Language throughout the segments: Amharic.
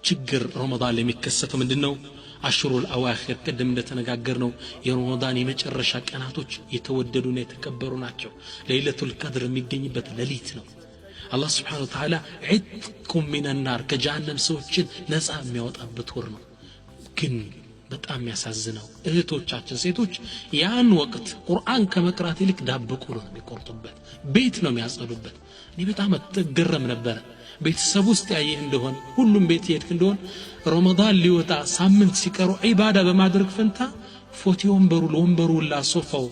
ችግር ረመዳን ላይ የሚከሰተው ምንድነው? አሽሩል አዋኺር ቀደም እንደተነጋገርነው የረመዳን የመጨረሻ ቀናቶች የተወደዱና የተከበሩ ናቸው። ለይለቱል ቀድር የሚገኝበት ሌሊት ነው። አላህ Subhanahu Wa Ta'ala ዒትኩም ሚነናር ከጀሃነም ሰዎችን ነፃ የሚያወጣበት ወር ነው። ግን በጣም ያሳዝነው እህቶቻችን ሴቶች ያን ወቅት ቁርአን ከመቅራት ይልቅ ዳቦ ቆሎ ነው የሚቆርጡበት፣ ቤት ነው የሚያጸዱበት። እኔ በጣም ተገረም ነበር። ቤተሰብ ውስጥ ያየህ እንደሆነ ሁሉም ቤት ይሄድክ እንደሆነ ረመዳን ሊወጣ ሳምንት ሲቀሩ ዒባዳ በማድረግ ፈንታ ፎቶ ወንበሩ ሶፋው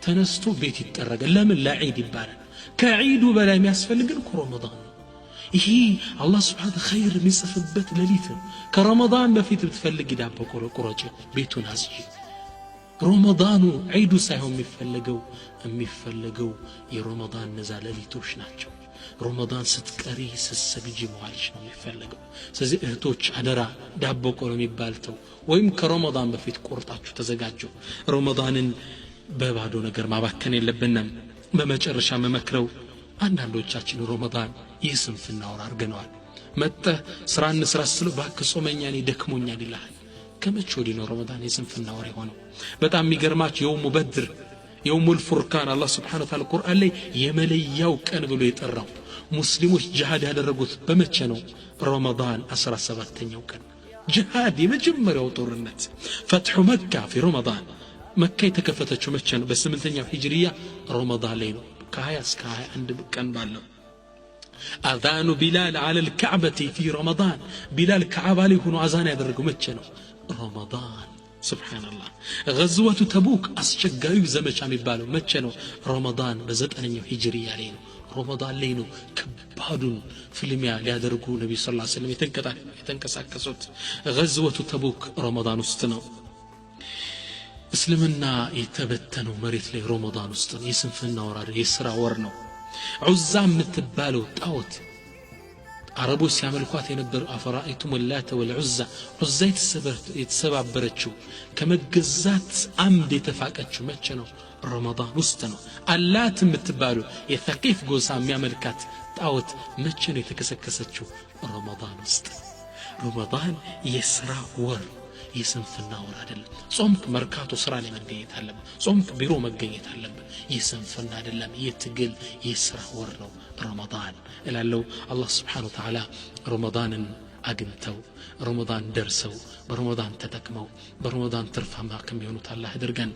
ተነስቶ ቤት ይጠረጋል። ለምን? ለዒድ ይባላል። ከዒዱ በላይ የሚያስፈልግን ረመዳን ነው። ይሄ አላህ Subhanahu Wa Ta'ala ኸይር የሚጽፍበት ሌሊት ነው። ከረመዳን በፊት ብትፈልግ ዳቦ ቆሎ ቁረጭ፣ ቤቱን አስጂ። ረመዳኑ ዒዱ ሳይሆን የሚፈለገው የረመዳን ነዛ ሌሊቶች ናቸው። ረመዳን ስትቀሪ ስትሰግጂ መዋልሽ ነው የሚፈለገው። ስለዚህ እህቶች አደራ ዳቦ ቆሎ የሚባልተው ወይም ከረመዳን በፊት ቆርጣችሁ ተዘጋጁ። ረመዳንን በባዶ ነገር ማባከን የለብንም። በመጨረሻ መመክረው አንዳንዶቻችን ረመዳን የስንፍና ወር አድርገነዋል። መጥተህ ስራ እንስራ ስለው እባክህ ጾመኛ ነኝ ደክሞኛል ይልሃል። ከመቼ ወዲህ ነው ረመዳን የስንፍና ወር የሆነው? በጣም የሚገርማችሁ የውሙ በድር የውሙል ፉርቃን አላህ Subhanahu Wa Ta'ala ቁርአን ላይ የመለያው ቀን ብሎ የጠራው ሙስሊሞች ጂሃድ ያደረጉት በመቼ ነው? ረመዳን 17ኛው ቀን ጂሃድ የመጀመሪያው ጦርነት ፈትሑ መካ في ረመዳን መካ የተከፈተችው መቼ ነው? በ8ኛው ሂጅሪያ ረመዳን ላይ ነው። ከ20 እስከ 21 ቀን ባለው አዛኑ ቢላል على الكعبة في رمضان ቢላል ከዓባ ላይ ሆኖ አዛን ያደረገው መቼ ነው? ረመዳን። ሱብሃንአላህ። غزوة ተቡክ አስቸጋሪው ዘመቻ የሚባለው መቼ ነው? ረመዳን በ9ኛው ሂጅሪያ ላይ ነው። ረመዳን ላይ ነው ከባዱን ፍልሚያ ሊያደርጉ ነብዩ ሰለላሁ ዐለይሂ ወሰለም የተንቀሳቀሱት። غزوة ተቡክ ረመዳን ውስጥ ነው። እስልምና የተበተነው መሬት ላይ ረመዳን ውስጥ ነው። የስንፍና ወር የሥራ ወር ነው። ዑዛ የምትባለው ጣዖት አረቦች ሲያመልኳት የነበሩ አፈራኢቱም ወላተ ወልዑዛ ዑዛ የተሰባበረችው ከመገዛት አምድ የተፋቀችው መቼ ነው? ረመዳን ውስጥ ነው። አላት የምትባለው የሰቂፍ ጎሳ የሚያመልካት ጣዖት መቼ ነው የተከሰከሰችው? ረመዳን ውስጥ። ረመዳን የሥራ ወር የስንፍና ወር አይደለም። ጾምክ መርካቶ ስራ ላይ መገኘት አለበት። ጾምክ ቢሮ መገኘት አለበት። የስንፍና አይደለም፣ የትግል የሥራ ወር ነው ረመዳን እላለሁ። አላህ Subhanahu Wa Ta'ala ረመዳንን አግኝተው ረመዳን ደርሰው በረመዳን ተጠቅመው በረመዳን ትርፋማ ከሚሆኑት አላህ ያድርገን።